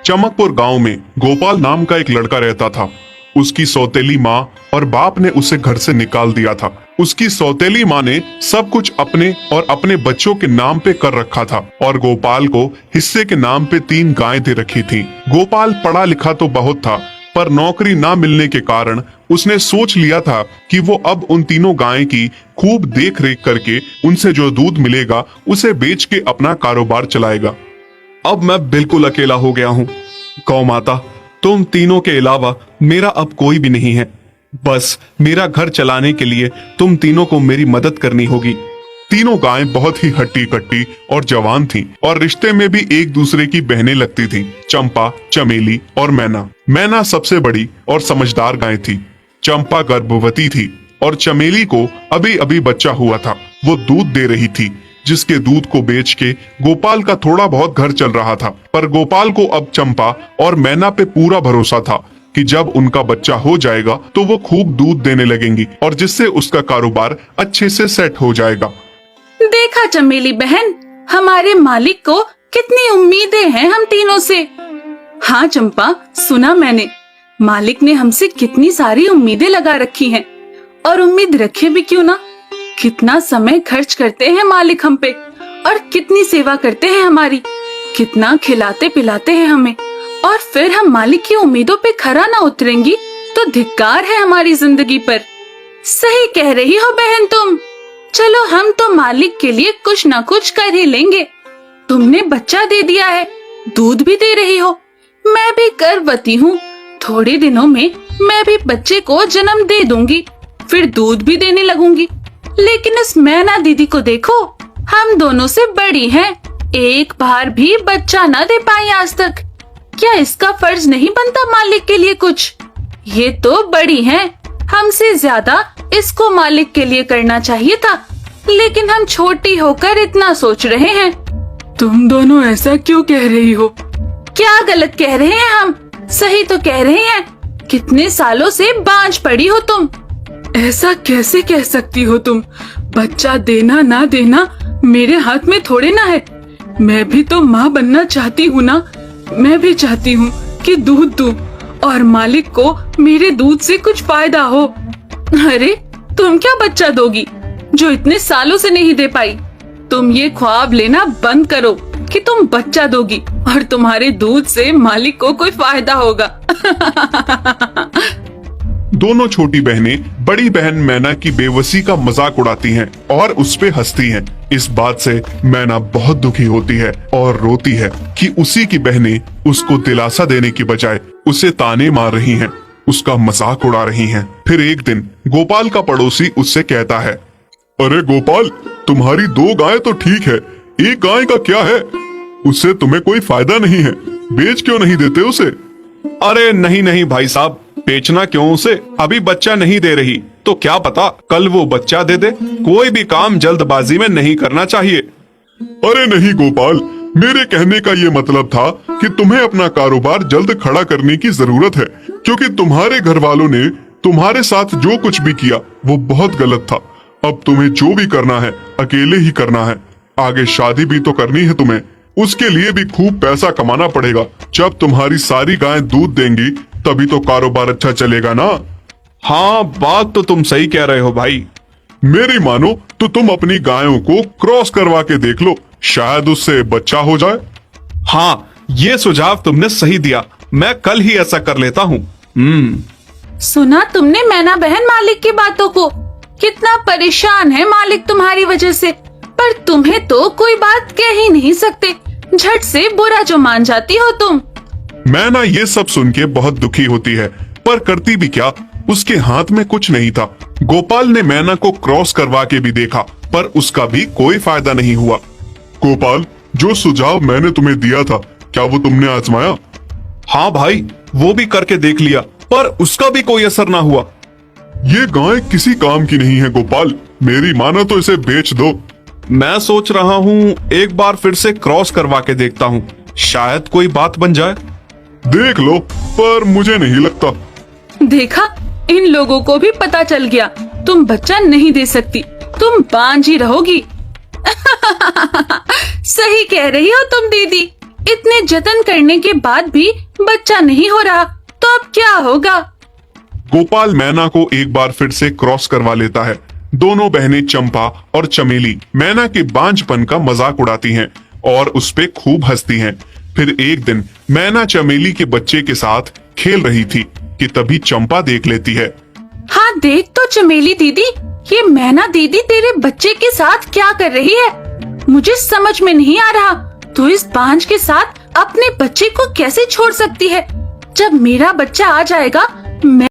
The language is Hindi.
चमकपुर गांव में गोपाल नाम का एक लड़का रहता था। उसकी सौतेली माँ और बाप ने उसे घर से निकाल दिया था। उसकी सौतेली माँ ने सब कुछ अपने और अपने बच्चों के नाम पे कर रखा था और गोपाल को हिस्से के नाम पे 3 गायें दे रखी थी। गोपाल पढ़ा लिखा तो बहुत था, पर नौकरी ना मिलने के कारण उसने सोच लिया था कि वो अब उन तीनों गायें की खूब देख रेख करके उनसे जो दूध मिलेगा उसे बेच के अपना कारोबार चलाएगा। अब मैं बिल्कुल अकेला हो गया हूँ। गौ माता, तुम तीनों के अलावा मेरा अब कोई भी नहीं है। बस मेरा घर चलाने के लिए तुम तीनों को मेरी मदद करनी होगी। तीनों गायें बहुत ही हट्टी कट्टी और जवान थीं और रिश्ते में भी एक दूसरे की बहनें लगती थीं। चंपा, चमेली और मैना। मैना सबसे बड़ी और समझदार गाय थी। चंपा गर्भवती थी और चमेली को अभी अभी बच्चा हुआ था। वो दूध दे रही थी, जिसके दूध को बेच के गोपाल का थोड़ा बहुत घर चल रहा था। पर गोपाल को अब चंपा और मैना पे पूरा भरोसा था कि जब उनका बच्चा हो जाएगा तो वो खूब दूध देने लगेंगी और जिससे उसका कारोबार अच्छे से सेट हो जाएगा। देखा चमेली बहन, हमारे मालिक को कितनी उम्मीदें हैं हम तीनों से। हाँ चंपा, सुना मैंने, मालिक ने हमसे कितनी सारी उम्मीदें लगा रखी हैं। और उम्मीद रखे भी क्यों ना, कितना समय खर्च करते हैं मालिक हम पे और कितनी सेवा करते हैं हमारी, कितना खिलाते पिलाते हैं हमें। और फिर हम मालिक की उम्मीदों पे खरा ना उतरेंगी तो धिक्कार है हमारी जिंदगी पर। सही कह रही हो बहन तुम। चलो हम तो मालिक के लिए कुछ ना कुछ कर ही लेंगे। तुमने बच्चा दे दिया है, दूध भी दे रही हो, मैं भी गर्भवती हूँ। थोड़े दिनों में मैं भी बच्चे को जन्म दे दूंगी, फिर दूध भी देने लगूंगी। लेकिन इस मैना दीदी को देखो, हम दोनों से बड़ी हैं, एक बार भी बच्चा ना दे पाई आज तक। क्या इसका फर्ज नहीं बनता मालिक के लिए कुछ? ये तो बड़ी हैं, हमसे ज्यादा इसको मालिक के लिए करना चाहिए था, लेकिन हम छोटी होकर इतना सोच रहे हैं। तुम दोनों ऐसा क्यों कह रही हो? क्या गलत कह रहे हैं हम? सही तो कह रहे हैं। कितने सालों से बांझ पड़ी हो तुम। ऐसा कैसे कह सकती हो तुम? बच्चा देना ना देना मेरे हाथ में थोड़े ना है। मैं भी तो माँ बनना चाहती हूँ ना। मैं भी चाहती हूँ कि दूध दूं और मालिक को मेरे दूध से कुछ फायदा हो। अरे तुम क्या बच्चा दोगी जो इतने सालों से नहीं दे पाई? तुम ये ख्वाब लेना बंद करो कि तुम बच्चा दोगी और तुम्हारे दूध से मालिक को कोई फायदा होगा। दोनों छोटी बहनें बड़ी बहन मैना की बेबसी का मजाक उड़ाती हैं और उस पे हंसती हैं। इस बात से मैना बहुत दुखी होती है और रोती है कि उसी की बहनें उसको दिलासा देने की बजाय उसे ताने मार रही हैं, उसका मजाक उड़ा रही हैं। फिर एक दिन गोपाल का पड़ोसी उससे कहता है, अरे गोपाल, तुम्हारी 2 गायें तो ठीक है, एक गाय का क्या है? उससे तुम्हें कोई फायदा नहीं है, बेच क्यों नहीं देते उसे? अरे नहीं नहीं भाई साहब, बेचना क्यों उसे? अभी बच्चा नहीं दे रही तो क्या पता कल वो बच्चा दे दे। कोई भी काम जल्दबाजी में नहीं करना चाहिए। अरे नहीं गोपाल, मेरे कहने का ये मतलब था कि तुम्हें अपना कारोबार जल्द खड़ा करने की जरूरत है, क्योंकि तुम्हारे घर वालों ने तुम्हारे साथ जो कुछ भी किया वो बहुत गलत था। अब तुम्हें जो भी करना है अकेले ही करना है। आगे शादी भी तो करनी है तुम्हें, उसके लिए भी खूब पैसा कमाना पड़ेगा। जब तुम्हारी सारी गायें दूध देंगी तभी तो कारोबार अच्छा चलेगा ना। हाँ, बात तो तुम सही कह रहे हो भाई। मेरी मानो तो तुम अपनी गायों को क्रॉस करवा के देख लो, शायद उससे बच्चा हो जाए। हाँ, ये सुझाव तुमने सही दिया, मैं कल ही ऐसा कर लेता हूँ। सुना तुमने मैना बहन मालिक की बातों को? कितना परेशान है मालिक तुम्हारी वजह से, पर तुम्हें तो कोई बात कह ही नहीं सकते, झट से बुरा जो मान जाती हो तुम। मैना ये सब सुन के बहुत दुखी होती है, पर करती भी क्या, उसके हाथ में कुछ नहीं था। गोपाल ने मैना को क्रॉस करवा के भी देखा, पर उसका भी कोई फायदा नहीं हुआ। गोपाल, जो सुझाव मैंने तुम्हें दिया था, क्या वो तुमने आजमाया? हाँ भाई, वो भी करके देख लिया, पर उसका भी कोई असर ना हुआ। ये गाय किसी काम की नहीं है गोपाल, मेरी मानो तो इसे बेच दो। मैं सोच रहा हूँ एक बार फिर से क्रॉस करवा के देखता हूँ, शायद कोई बात बन जाए। देख लो, पर मुझे नहीं लगता। देखा, इन लोगों को भी पता चल गया, तुम बच्चा नहीं दे सकती, तुम बांझ ही रहोगी। सही कह रही हो तुम दीदी, इतने जतन करने के बाद भी बच्चा नहीं हो रहा, तो अब क्या होगा? गोपाल मैना को एक बार फिर से क्रॉस करवा लेता है। दोनों बहनें चंपा और चमेली मैना के बांझपन का मजाक उड़ाती हैं और उस पे खूब हंसती हैं। फिर एक दिन मैना चमेली के बच्चे के साथ खेल रही थी कि तभी चंपा देख लेती है। हाँ देख तो चमेली दीदी, ये मैना दीदी तेरे बच्चे के साथ क्या कर रही है? मुझे समझ में नहीं आ रहा, तू इस बांझ के साथ अपने बच्चे को कैसे छोड़ सकती है? जब मेरा बच्चा आ जाएगा मैं